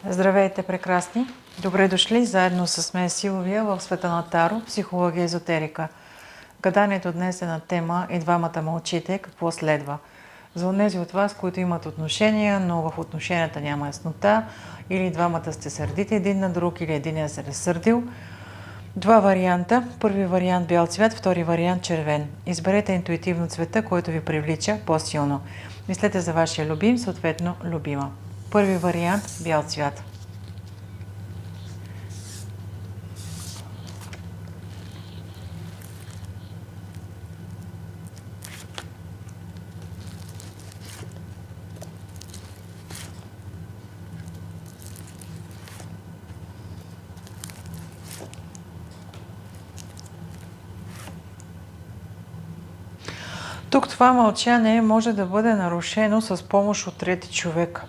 Здравейте, прекрасни! Добре дошли заедно с мен Силвия в света на Таро, психология и езотерика. Гаданието днес е на тема "И двамата мълчите, какво следва?". За онези от вас, които имат отношения, но в отношенията няма яснота, или двамата сте сърдити един на друг, или единия се разсърдил. Два варианта. Първи вариант бял цвят, втори вариант червен. Изберете интуитивно цвета, който ви привлича по-силно. Мислете за вашия любим, съответно любима. Първи вариант бял цвят. Тук това мълчание може да бъде нарушено с помощ от трети човек.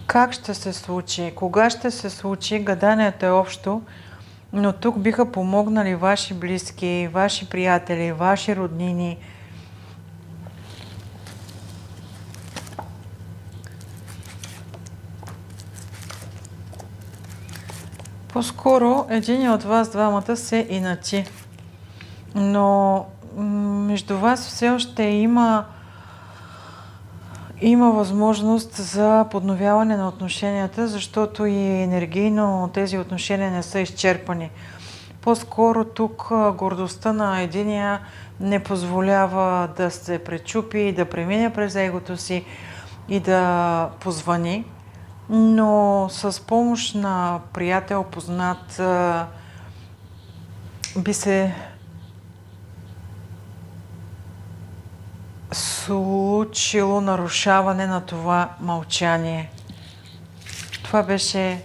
Как ще се случи? Кога ще се случи? Гаданието е общо, но тук биха помогнали ваши близки, ваши приятели, ваши роднини. По-скоро един от вас двамата се инати, но между вас все още има възможност за подновяване на отношенията, защото и енергийно тези отношения не са изчерпани. По-скоро тук гордостта на единия не позволява да се пречупи, да премине през егото си и да позвани, но с помощ на приятел, познат, би се случило нарушаване на това мълчание. Това беше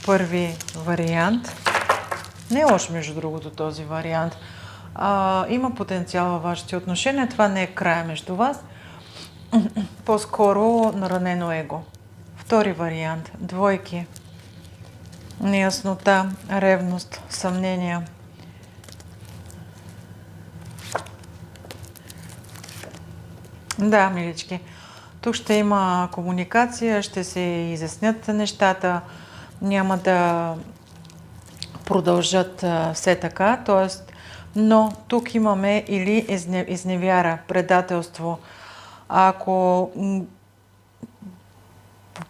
първи вариант. Не е лош, между другото, този вариант. Има потенциал във вашите отношения. Това не е края между вас. По-скоро наранено его. Втори вариант. Двойки. Неяснота, ревност, съмнения. Да, милички. Тук ще има комуникация, ще се изяснят нещата, няма да продължат все така, т.е. но тук имаме или изневяра, предателство. Ако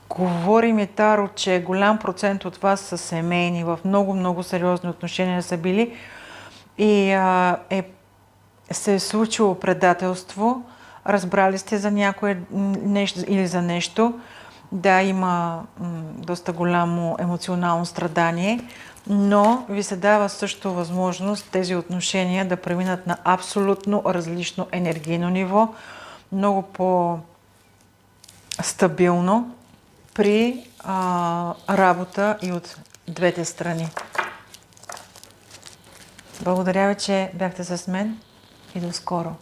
говорим и Таро, че голям процент от вас са семейни, в много сериозни отношения са били и се е случило предателство, разбрали сте за някое нещо или за нещо, да, има доста голямо емоционално страдание, но ви се дава също възможност тези отношения да преминат на абсолютно различно енергийно ниво, много по-стабилно при работа и от двете страни. Благодаря ви, че бяхте с мен и до скоро!